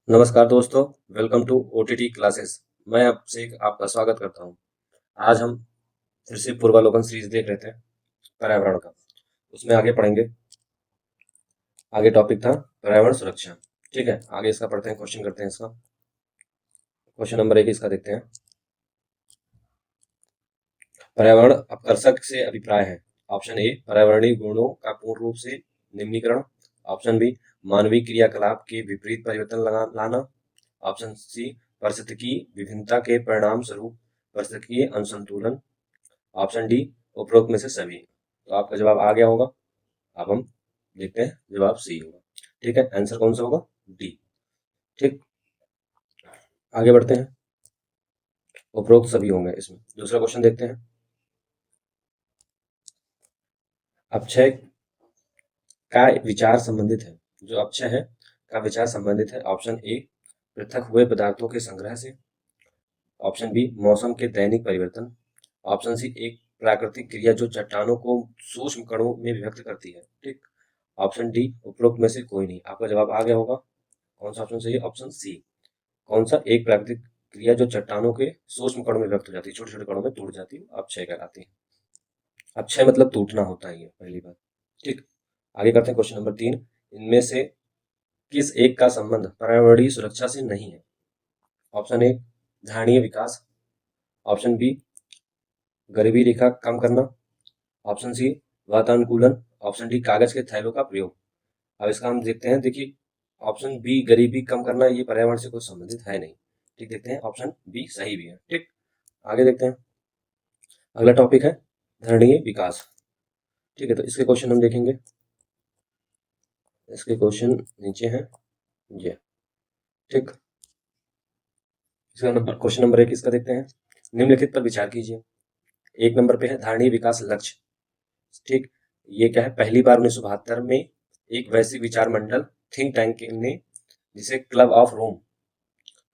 नमस्कार दोस्तों, welcome to OTT classes. मैं आपसे आपका स्वागत करता हूं। आज हम फिर से पूर्वालोकन सीरीज देख रहे थे पर्यावरण का। उसमें आगे पढ़ेंगे। आगे टॉपिक था पर्यावरण सुरक्षा। ठीक है, आगे इसका पढ़ते हैं, क्वेश्चन करते हैं इसका। क्वेश्चन नंबर 1 इसका देखते हैं। पर्यावरण अपकर्षक से अभिप्राय है। ऑप्शन ए, पर्यावरणीय गुणों का पूर्ण रूप से निम्नीकरण। ऑप्शन बी, मानवीय क्रियाकलाप के विपरीत परिवर्तन लाना। ऑप्शन सी, पारिस्थितिकी विभिन्नता के परिणाम स्वरूप पारिस्थितिकीय असंतुलन। ऑप्शन डी, उपरोक्त में से सभी। तो आपका जवाब आ गया होगा। अब हम देखते हैं, जवाब सी होगा। ठीक है, आंसर कौन सा होगा? डी। ठीक, आगे बढ़ते हैं। उपरोक्त सभी होंगे इसमें। दूसरा क्वेश्चन देखते हैं। अपक्षय का विचार संबंधित है। जो अपक्षय है का विचार संबंधित है। ऑप्शन ए, पृथक हुए पदार्थों के संग्रह से। ऑप्शन बी, मौसम के दैनिक परिवर्तन। ऑप्शन सी, एक प्राकृतिक क्रिया जो चट्टानों को सूक्ष्म कणों में विभक्त करती है। ठीक, ऑप्शन डी, उपरोक्त में से कोई नहीं। आपका जवाब आ गया होगा। कौन सा ऑप्शन सही है? Option C. कौन सा? एक प्राकृतिक क्रिया जो चट्टानों के सूक्ष्म कणों में व्यक्त हो जाती है, छोटे छोटे कणों में टूट जाती है, अपक्षय कहलाती है। अपक्षय मतलब टूटना होता है, ये पहली बात। ठीक, आगे करते हैं क्वेश्चन नंबर 3। इनमें से किस एक का संबंध पर्यावरणीय सुरक्षा से नहीं है? ऑप्शन ए, धारणीय विकास। ऑप्शन बी, गरीबी रेखा कम करना। ऑप्शन सी, वातानुकूलन। ऑप्शन डी, कागज के थैलों का प्रयोग। अब इसका हम देखते हैं। देखिए, ऑप्शन बी, गरीबी कम करना, ये पर्यावरण से कोई संबंधित है नहीं। ठीक, देखते हैं, ऑप्शन बी सही भी है। ठीक, आगे देखते हैं। अगला टॉपिक है धरणीय विकास। ठीक है, तो इसके क्वेश्चन हम देखेंगे। इसके क्वेश्चन नीचे हैं ये। ठीक, इसका नंबर क्वेश्चन नंबर 1 इसका देखते हैं। निम्नलिखित पर विचार कीजिए। एक नंबर पे है धारणीय विकास लक्ष्य। ठीक, ये क्या है? पहली बार 1972 में एक वैश्विक विचार मंडल थिंक टैंक ने, जिसे क्लब ऑफ रोम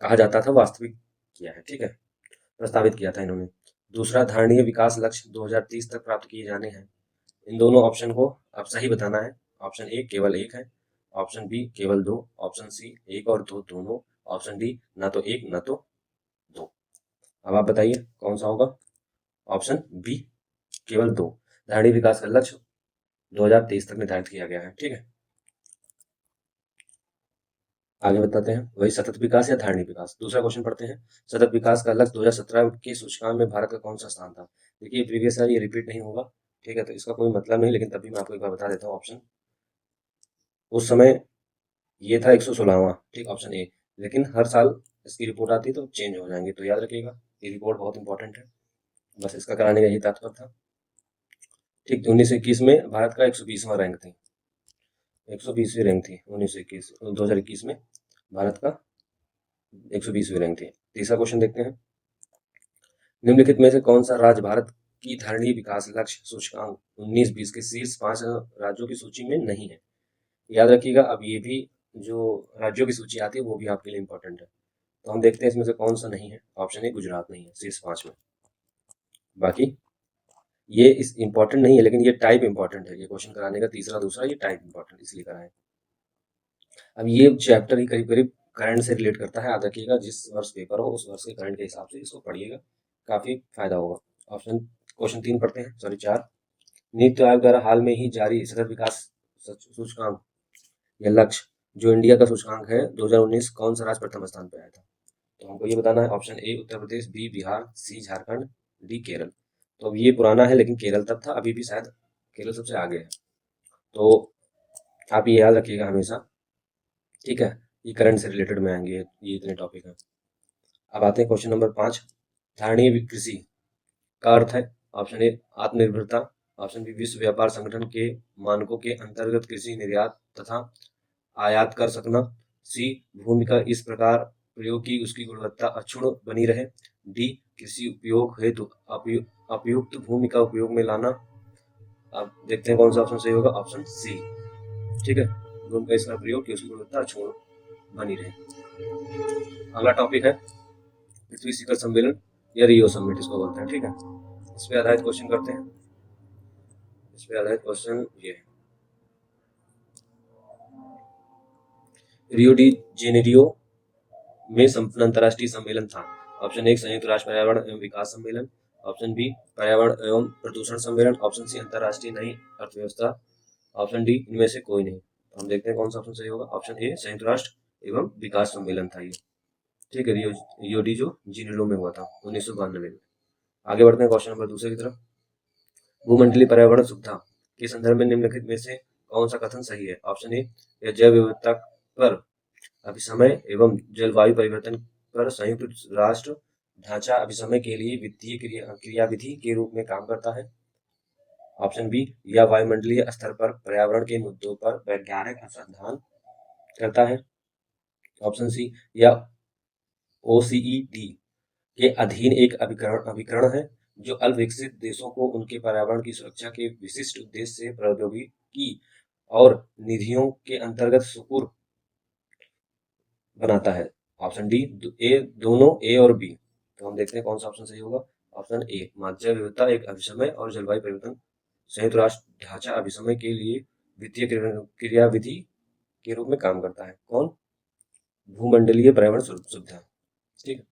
कहा जाता था, वास्तविक किया है। ठीक है, प्रस्तावित किया था इन्होंने। दूसरा, धारणीय विकास लक्ष्य 2030 तक प्राप्त किए जाने हैं। इन दोनों ऑप्शन को अब सही बताना है। ऑप्शन ए केवल एक है। ऑप्शन बी केवल दो। ऑप्शन सी एक और दो दोनों। ऑप्शन डी ना तो एक ना तो दो। अब आप बताइए कौन सा होगा? ऑप्शन बी केवल दो। धारणीय विकास का लक्ष्य 2023 तक निर्धारित किया गया है। ठीक है, आगे बताते हैं। वही सतत विकास या धारणीय विकास। दूसरा क्वेश्चन पढ़ते हैं। सतत विकास का लक्ष्य 2017 के सूचकांक में भारत का कौन सा स्थान था? देखिए, प्रीवियस ईयर ये रिपीट नहीं होगा। ठीक है, तो इसका कोई मतलब नहीं, लेकिन तभी मैं आपको एक बार बता देता हूँ ऑप्शन। उस समय ये था 116वां। ठीक, ऑप्शन ए। लेकिन हर साल इसकी रिपोर्ट आती है तो चेंज हो जाएंगे, तो याद रखिएगा, ये रिपोर्ट बहुत इंपॉर्टेंट है। बस इसका कराने का यही तात्पर्य था। ठीक, 1921 में भारत का 120वां रैंक थी। 120वीं रैंक थी 1921, 2021 में भारत का 120वीं रैंक थी। तीसरा क्वेश्चन देखते हैं। निम्नलिखित में से कौन सा राज्य भारत की धारणीय विकास लक्ष्य सूचकांक 19-20 के शीर्ष 5 राज्यों की सूची में नहीं है? याद रखिएगा, अब ये भी जो राज्यों की सूची आती है वो भी आपके लिए इंपॉर्टेंट है। तो हम देखते हैं इसमें से कौन सा नहीं है। ऑप्शन ए, गुजरात नहीं है शीर्ष 5 में। बाकी ये इस इंपॉर्टेंट नहीं है, लेकिन ये टाइप इंपॉर्टेंट है। ये क्वेश्चन कराने का तीसरा दूसरा ये टाइप इंपॉर्टेंट इसलिए करा है। अब ये चैप्टर ही करीब करीब करंट से रिलेट करता है। याद रखिएगा, जिस वर्ष पेपर हो उस वर्ष के करंट के हिसाब से इसको पढ़िएगा, काफी फायदा होगा। ऑप्शन क्वेश्चन 3 पढ़ते हैं, सॉरी 4। नीति आयोग द्वारा हाल में ही जारी सतत विकास सूचकांक या लक्ष्य, जो इंडिया का सूचकांक है 2019, कौन सा राज्य प्रथम स्थान पर आया था? तो हमको ये बताना है। Option A Uttar Pradesh, B Bihar, C Jharkhand, D Kerala. तो अब ये पुराना है, लेकिन केरल तब था, अभी भी शायद केरल सबसे आगे है। तो आप ये याद रखिएगा हमेशा। ठीक है, ये करंट से रिलेटेड में आएंगे, ये इतने टॉपिक हैं। अब आते हैं क्वेश्चन नंबर 5। धारणीय कृषि का अर्थ है। ऑप्शन ए, आत्मनिर्भरता। ऑप्शन बी, विश्व व्यापार संगठन के मानकों के अंतर्गत कृषि निर्यात तथा आयात कर सकना। सी, भूमि का इस प्रकार प्रयोग की उसकी गुणवत्ता अक्षुण्ण बनी रहे। डी, कृषि उपयोग हेतु अपयुक्त भूमि का उपयोग में लाना। अब देखते हैं कौन सा ऑप्शन सही होगा। Option C. ठीक है, भूमि का इसका प्रयोग की उसकी गुणवत्ता अक्षुण्ण बनी रहे। अगला टॉपिक है पृथ्वी शिखर सम्मेलन या रियो समिट इसको बोलते हैं। ठीक है, इस पे आधारित क्वेश्चन करते हैं। इस पे आधारित क्वेश्चन ये है। रियो डी जेनेरियो में संपन्न अंतर्राष्ट्रीय सम्मेलन था? ऑप्शन ए संयुक्त राष्ट्र पर्यावरण एवं विकास सम्मेलन, ऑप्शन बी पर्यावरण एवं प्रदूषण सम्मेलन, ऑप्शन सी अंतर्राष्ट्रीय नई अर्थव्यवस्था, ऑप्शन डी इनमें से कोई नहीं। तो हम देखते हैं कौन सा ऑप्शन सही होगा। ऑप्शन ए संयुक्त राष्ट्र एवं विकास सम्मेलन था ये। ठीक है, रियो डी जो जीनेरो में हुआ था 1992 में। आगे बढ़ते हैं क्वेश्चन नंबर दूसरे की तरफ। भूमंडलीय पर्यावरण सुविधा के संदर्भ में निम्नलिखित में से कौन सा कथन सही है? ऑप्शन ए यह जैव विविधता पर अभिसमय एवं जलवायु परिवर्तन पर संयुक्त राष्ट्र ढांचा अभिसमय के लिए वित्तीय क्रियाविधि के रूप में काम करता है। ऑप्शन बी या वायुमंडलीय स्तर पर पर्यावरण के मुद्दों पर वैज्ञानिक अनुसंधान करता है। ऑप्शन सी या ओसीईडी के अधीन एक अभिकरण है जो अल्पविकसित देशों को उनके पर्यावरण की सुरक्षा के विशिष्ट उद्देश्य से प्रौद्योगिकी और निधियों के अंतर्गत सुपुर्द बनाता है। ऑप्शन डी ए दोनों ए और बी। तो हम देखते हैं कौन सा ऑप्शन सही होगा। ऑप्शन ए जैव विविधता एक अभिसमय और जलवायु परिवर्तन संयुक्त राष्ट्र ढांचा अभिसमय के लिए वित्तीय क्रियाविधि के रूप में काम करता है। कौन? भूमंडलीय पर्यावरण सुविधा। ठीक है,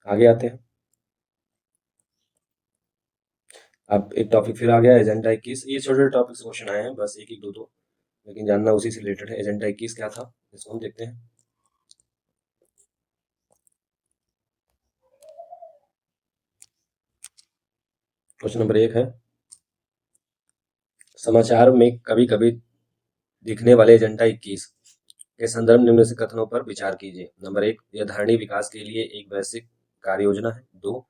आगे आते हैं। अब एक टॉपिक फिर आ गया एजेंडा 21। ये छोटे छोटे टॉपिक से क्वेश्चन आए हैं, बस एक एक दो दो, लेकिन जानना उसी से रिलेटेड है। एजेंडा 21 क्या था, इसको हम देखते हैं। क्वेश्चन नंबर 1 है, समाचार में कभी कभी दिखने वाले एजेंडा 21 के संदर्भ निम्न से कथनों पर विचार कीजिए। नंबर 1, यह धारणीय विकास के लिए एक वैश्विक कार्य योजना है। 2,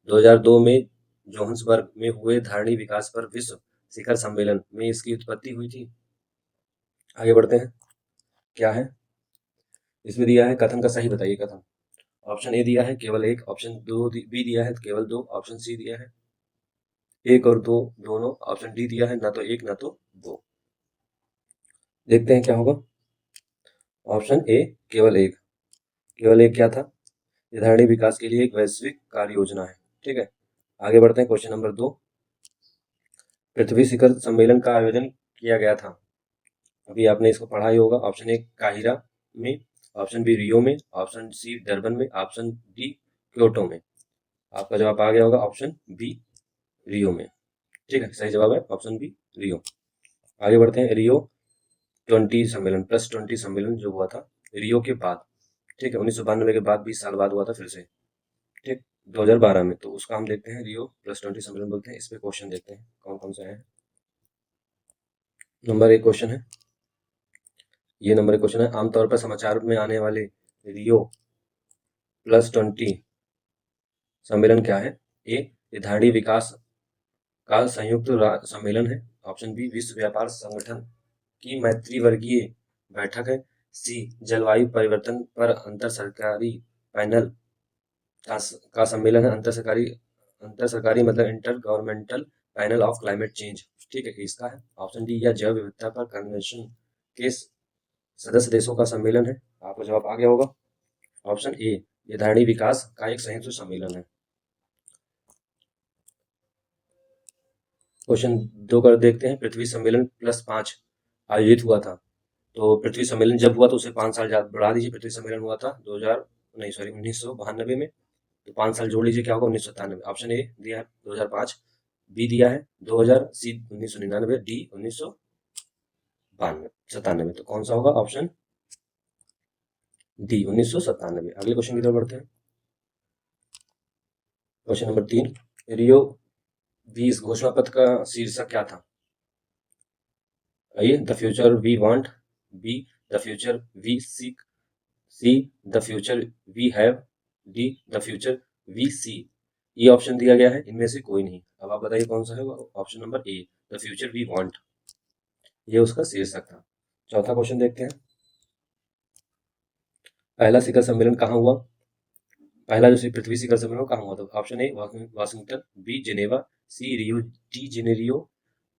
2002 में जोहान्सबर्ग में हुए धारणीय विकास पर विश्व शिखर सम्मेलन में इसकी उत्पत्ति हुई थी। आगे बढ़ते हैं, क्या है इसमें दिया है, कथन का सही बताइए कथन। ऑप्शन ए दिया है केवल एक, ऑप्शन बी दिया है केवल 2, ऑप्शन सी दिया है 1 और 2 दोनों, ऑप्शन डी दिया है ना तो 1 ना तो 2। देखते हैं क्या होगा। ऑप्शन ए केवल एक। केवल एक क्या था? ये धारणीय विकास के लिए एक वैश्विक कार्य योजना है। ठीक है, आगे बढ़ते हैं। क्वेश्चन नंबर 2, पृथ्वी शिखर सम्मेलन का आयोजन किया गया था। अभी आपने इसको पढ़ा ही होगा। ऑप्शन ए काहिरा में, ऑप्शन बी रियो में, ऑप्शन सी डरबन में, ऑप्शन डी क्योटो में। आपका जवाब आ गया होगा ऑप्शन बी रियो में। ठीक है, सही जवाब है ऑप्शन बी रियो। आगे बढ़ते हैं, रियो 20 सम्मेलन +20 सम्मेलन जो हुआ था रियो के बाद, ठीक है, 1992 के बाद 20 साल बाद हुआ था फिर से, ठीक, 2012 में। तो उसका हम देखते हैं, रियो +20 सम्मेलन बोलते हैं। इस पे क्वेश्चन देखते हैं कौन कौन से हैं। नंबर 1 क्वेश्चन है, ये नंबर 1 क्वेश्चन है, आमतौर पर समाचार में आने वाले रियो +20 सम्मेलन क्या है? ए ये धारणीय विकास का संयुक्त सम्मेलन है। ऑप्शन बी विश्व व्यापार संगठन की मैत्री वर्गीय बैठक है। सी जलवायु परिवर्तन पर अंतर सरकारी पैनल का सम्मेलन है। अंतर सरकारी मतलब inter governmental panel of climate change. ठीक है, इसका है। ऑप्शन डी या जैव विविधता पर कन्वेंशन के सदस्य देशों का सम्मेलन है। आपका जवाब आ गया होगा ऑप्शन ए ये धारणीय विकास का एक संयुक्त सम्मेलन है। क्वेश्चन 2 कर देखते हैं, पृथ्वी सम्मेलन +5 आयोजित हुआ था। तो पृथ्वी सम्मेलन जब हुआ तो उसे 5 साल बढ़ा दीजिए। पृथ्वी सम्मेलन हुआ था 1992 में, तो 5 साल जोड़ लीजिए, क्या होगा 1997। ऑप्शन ए दिया है 2005, बी दिया है 2000, सी 1999, डी 1997। तो कौन सा होगा? Option D 1997। अगले क्वेश्चन की तरफ बढ़ते हैं। क्वेश्चन नंबर 3, रियो 20 घोषणा पत्र का शीर्षक क्या था? आइए, the future we want, B the future we seek, C the future we have, D the future we see. ये ऑप्शन दिया गया है, इनमें से कोई नहीं। अब आप बताइए कौन सा है? Option number A the future we want, ये उसका शीर्षक था। चौथा क्वेश्चन देखते हैं, पहला शिखर सम्मेलन कहाँ हुआ? पहला जो पृथ्वी शिखर सम्मेलन कहाँ हुआ था? Option A Washington, B Geneva, C Rio de Janeiro,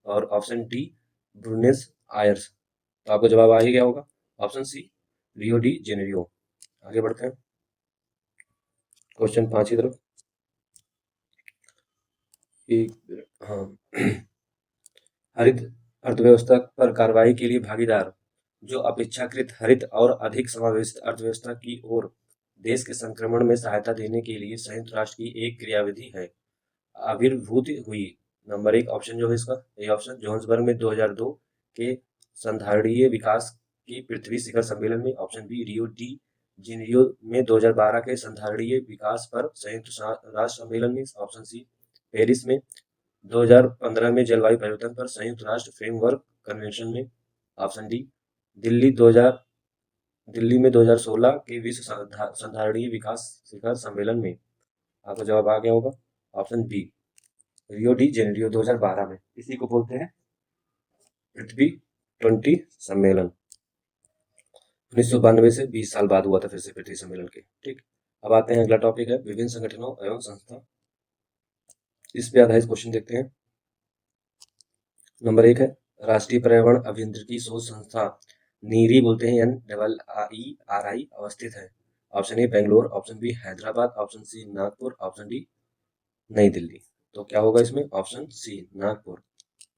और ऑप्शन डी ब्रुनेस आयर्स। तो आपको जवाब आ ही गया होगा option C Rio de Janeiro. आगे बढ़ते हैं क्वेश्चन 5 की तरफ। हाँ, हरित अर्थव्यवस्था पर कार्रवाई के लिए भागीदार जो अपेक्षाकृत हरित और अधिक समावेशित अर्थव्यवस्था की ओर देश के संक्रमण में सहायता देने के लिए संयुक्त राष्ट्र की एक क्रियाविधि है आविर्भूत हुई। नंबर 1 ऑप्शन जो है इसका ए ऑप्शन जोहान्सबर्ग में 2002 के संधारणीय विकास की पृथ्वी शिखर सम्मेलन में। Option B Rio de Janeiro में 2012 के संधारणीय विकास पर संयुक्त राष्ट्र सम्मेलन में। ऑप्शन सी पेरिस में 2015 में जलवायु परिवर्तन पर संयुक्त राष्ट्र फ्रेमवर्क कन्वेंशन में। ऑप्शन डी दिल्ली में 2016 के विश्व संधारणीय विकास शिखर सम्मेलन में। आपका जवाब आ गया होगा option B Rio de Janeiro 2012 में। इसी को बोलते हैं पृथ्वी 20 सम्मेलन। 1992 से 20 साल बाद हुआ था फिर से पृथ्वी सम्मेलन के। ठीक, अब आते हैं अगला टॉपिक है विभिन्न संगठनों एवं संस्था। इस पे आधारित क्वेश्चन देखते हैं। नंबर 1 है राष्ट्रीय पर्यावरण अभियांत्रिकी शोध संस्था नीरी बोलते हैं NIERI अवस्थित है। Option A Bangalore, option B Hyderabad, option C Nagpur, option D New Delhi. तो क्या होगा इसमें ऑप्शन सी नागपुर,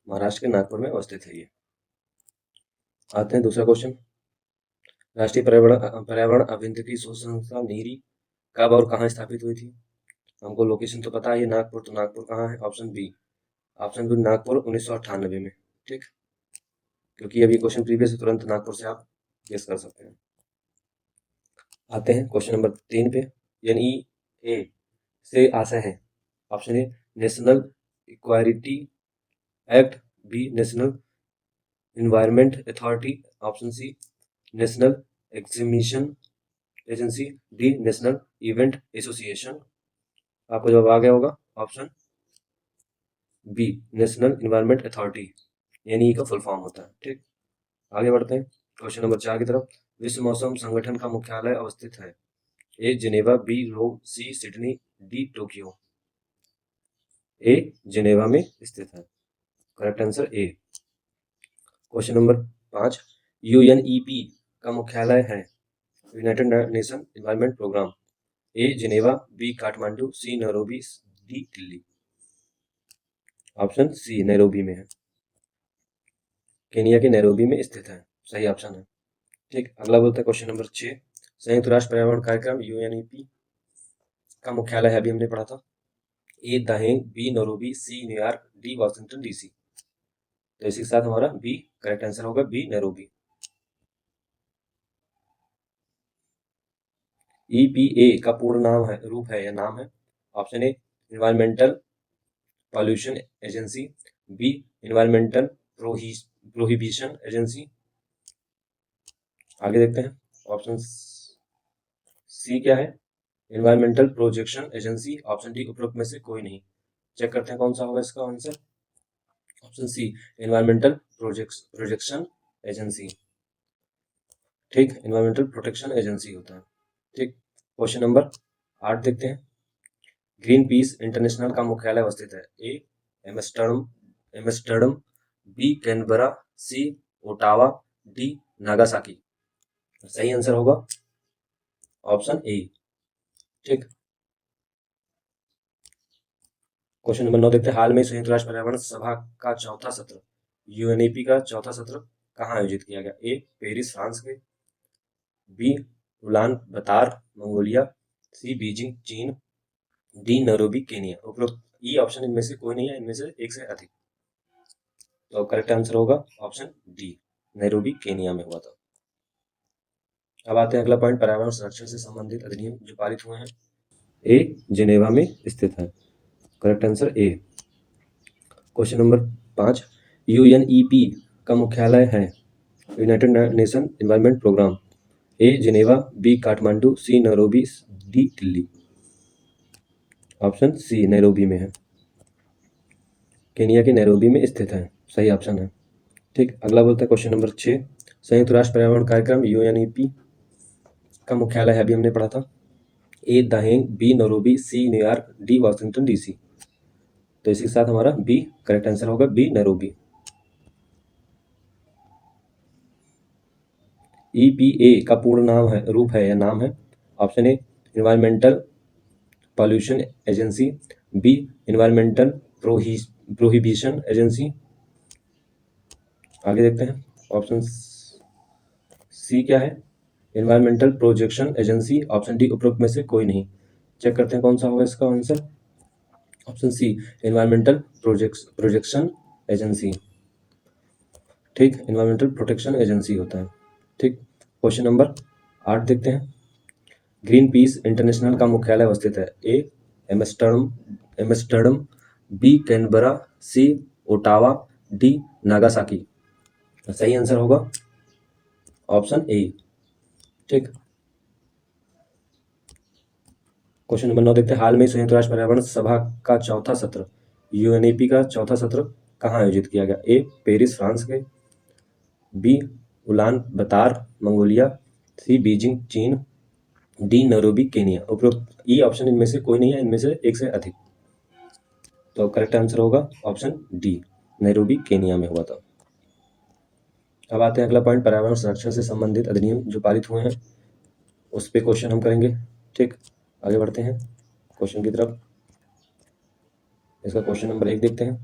महाराष्ट्र के नागपुर में अवस्थित है ये। आते हैं दूसरा क्वेश्चन। राष्ट्रीय पर्यावरण अभियांत्रिकी शोध संस्था नीरी कब और कहाँ स्थापित हुई थी? हमको लोकेशन तो पता है नागपुर, तो नागपुर कहाँ है? ऑप्शन बी नागपुर 1998 में। ठीक, क्योंकि अभी क्वेश्चन प्रीवियस है, तुरंत नागपुर से आप गेस कर सकते हैं। आते हैं क्वेश्चन नंबर 3 पे। NEA से आशय है। Option A national equality act, B national environment authority, option C national exhibition agency, D national event association. आपको जवाब आ गया होगा option B national environment authority, NEA का फुल फॉर्म होता है। ठीक, आगे बढ़ते हैं क्वेश्चन नंबर 4 की तरफ। विश्व मौसम संगठन का मुख्यालय अवस्थित है। A Geneva, B Rome, C Sydney, D Tokyo. A Geneva में स्थित है, correct answer A. Question number 5 UNEP का मुख्यालय है United Nation environment programme. A Geneva, B Kathmandu, C Nairobi, D Delhi. Option C Nairobi में है, केनिया के नैरोबी में स्थित है, सही ऑप्शन है। ठीक, अगला बोलते हैं क्वेश्चन नंबर 6 संयुक्त राष्ट्र पर्यावरण कार्यक्रम UNEP का मुख्यालय है, अभी हमने पढ़ा था। A the Hague, B Nairobi, C New York, D Washington DC। तो इसी के साथ हमारा बी करेक्ट आंसर होगा, बी नैरोबी। EPA का पूर्ण नाम है, रूप है या नाम है। Option A environmental pollution agency, B environmental prohibition agency. आगे देखते हैं ऑप्शन सी क्या है, environmental projection agency, option D उपरोक्त में से कोई नहीं। चेक करते हैं कौन सा होगा इसका answer. Option C environmental projection agency. ठीक, एनवायरमेंटल प्रोटेक्शन एजेंसी होता है। ठीक, क्वेश्चन नंबर 8 देखते हैं। ग्रीन पीस इंटरनेशनल का मुख्यालय अवस्थित है। ए एम्स्टर्डम, बी कैनबरा, सी ओटावा, डी नागासाकी। सही आंसर होगा ऑप्शन ए। ठीक, क्वेश्चन नंबर 9 देखते हैं। हाल में संयुक्त राष्ट्र पर्यावरण सभा का चौथा सत्र UNEP का चौथा सत्र कहाँ आयोजित किया गया? ए पेरिस फ्रांस में, बी उलान बतार मंगोलिया, सी बीजिंग चीन, डी नैरोबी केनिया। उपरोक्त ई ऑप्शन इनमें से कोई नहीं है, इनमें से एक से अधिक। तो करेक्ट आंसर होगा ऑप्शन डी नैरोबी केनिया में हुआ था। अब आते हैं अगला पॉइंट, पर्यावरण संरक्षण से संबंधित अधिनियम जो पारित हुए हैं। ए जिनेवा में स्थित है, correct answer A. Question number 5 UNEP का मुख्यालय है United Nation environment programme. A Geneva, B Kathmandu, C Nairobi, D Delhi. Option C Nairobi में है, केनिया के नैरोबी में स्थित है, सही ऑप्शन है। ठीक, अगला बोलते हैं क्वेश्चन नंबर 6 संयुक्त राष्ट्र पर्यावरण कार्यक्रम UNEP का मुख्यालय है, अभी हमने पढ़ा था। A the Hague, B Nairobi, C New York, D Washington DC। तो इसी के साथ हमारा बी करेक्ट आंसर होगा, बी नैरोबी। EPA का पूर्ण नाम है, रूप है या नाम है। Option A environmental pollution agency, B environmental prohibition agency. आगे देखते हैं ऑप्शन सी क्या है, environmental projection agency, option D उपरोक्त में से कोई नहीं। चेक करते हैं कौन सा होगा इसका answer. Option C environmental projection agency. ठीक, एनवायरमेंटल प्रोटेक्शन एजेंसी होता है। ठीक, क्वेश्चन नंबर 8 देखते हैं। ग्रीन पीस इंटरनेशनल का मुख्यालय अवस्थित है? ए एम्स्टर्डम, बी कैनबरा, सी ओटावा, डी नागासाकी। सही आंसर होगा ऑप्शन ए। ठीक, क्वेश्चन नंबर 9 देखते हैं। हाल में संयुक्त राष्ट्र पर्यावरण सभा का चौथा सत्र, यूएनईपी का चौथा सत्र कहाँ आयोजित किया गया? ए पेरिस फ्रांस के, बी उलान बतार मंगोलिया, सी बीजिंग चीन, डी नैरोबी केनिया। उपरोक्त ई ऑप्शन इनमें से कोई नहीं है, इनमें से एक से अधिक। तो करेक्ट आंसर होगा ऑप्शन डी, नैरोबी केनिया में हुआ था। अब आते हैं अगला पॉइंट, पर्यावरण संरक्षण से संबंधित अधिनियम जो पारित हुए हैं उस पे क्वेश्चन हम करेंगे। ठीक, आगे बढ़ते हैं क्वेश्चन की तरफ। इसका क्वेश्चन नंबर 1 देखते हैं।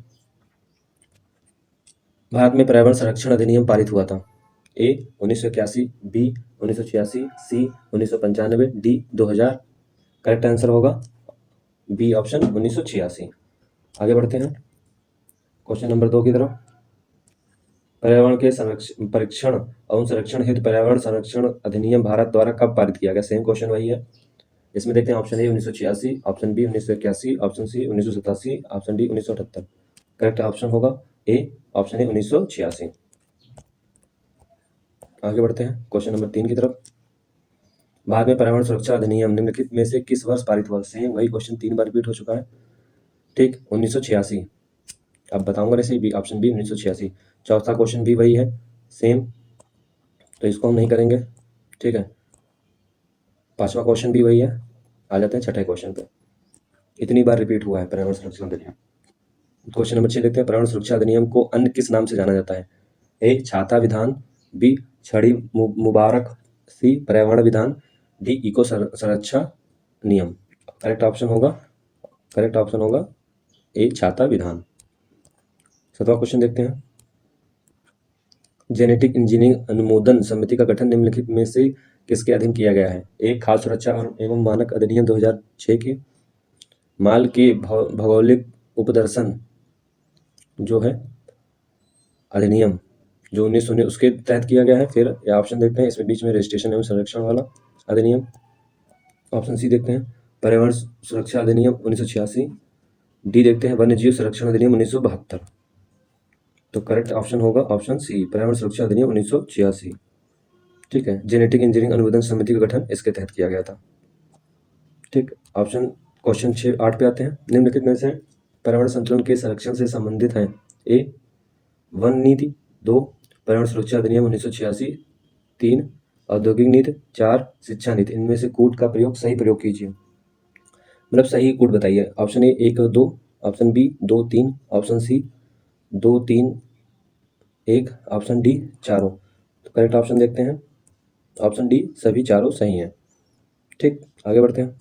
भारत में पर्यावरण संरक्षण अधिनियम पारित हुआ था? ए 1981, बी 1986, सी 1995, डी 2000। करेक्ट आंसर होगा बी ऑप्शन 1986। आगे बढ़ते हैं क्वेश्चन नंबर 2 की तरफ। पर्यावरण के परीक्षण एवं संरक्षण हेतु पर्यावरण संरक्षण अधिनियम भारत द्वारा कब पारित किया गया? सेम क्वेश्चन वही है। इसमें देखते हैं option A 1986, option B 1981, option C 1987, option D 1978। Correct option होगा ए ऑप्शन ए 1986। आगे बढ़ते हैं क्वेश्चन नंबर 3 की तरफ। भारत में पर्यावरण सुरक्षा अधिनियम निम्नलिखित में से किस वर्ष पारित हुआ? सेम वही क्वेश्चन 3 बार रिपीट हो चुका है। ठीक, 1986। अब बताऊंगा जैसे बी ऑप्शन बी 1986। चौथा क्वेश्चन भी वही है सेम, तो इसको हम नहीं करेंगे। ठीक है, पांचवा क्वेश्चन भी वही है। आ जाते हैं छठे क्वेश्चन पे। इतनी बार रिपीट हुआ है पर्यावरण सुरक्षा अधिनियम। क्वेश्चन नंबर 6 देखते हैं। पर्यावरण सुरक्षा अधिनियम को अन्य किस नाम से जाना जाता है? ए छाता विधान, बी छड़ी मुबारक, सी पर्यावरण विधान, डी इको संरक्षा नियम। करेक्ट ऑप्शन होगा ए छाता विधान। 7वां क्वेश्चन देखते हैं। जेनेटिक इंजीनियरिंग अनुमोदन समिति का गठन निम्नलिखित में से किसके अधीन किया गया है? ए खाद्य सुरक्षा एवं मानक अधिनियम 2006 के, माल के भौगोलिक उपदर्शन जो है अधिनियम जो 1919 उसके तहत किया गया है। फिर या ऑप्शन देखते हैं इसमें बीच में रजिस्ट्रेशन एवं संरक्षण वाला अधिनियम। ऑप्शन सी देखते हैं पर्यावरण सुरक्षा अधिनियम 1986। डी देखते हैं वन्य जीव संरक्षण अधिनियम 1972। तो करेक्ट ऑप्शन होगा ऑप्शन सी पर्यावरण सुरक्षा अधिनियम 1986। ठीक है, जेनेटिक इंजीनियरिंग अनुमोदन समिति का गठन इसके तहत किया गया था। ठीक, ऑप्शन क्वेश्चन 8 पे आते हैं। निम्नलिखित में से पर्यावरण संतुलन के संरक्षण से संबंधित है? ए वन नीति, 2 पर्यावरण सुरक्षा अधिनियम 1986, 3 औद्योगिक नीति, 4 शिक्षा नीति। इनमें से कूट का प्रयोग सही प्रयोग कीजिए, मतलब सही कूट बताइए। ऑप्शन ए 1 और 2, option B 2 3, option C 2 3 1, option D चारों। तो करेक्ट ऑप्शन देखते हैं ऑप्शन डी सभी चारों सही हैं। ठीक, आगे बढ़ते हैं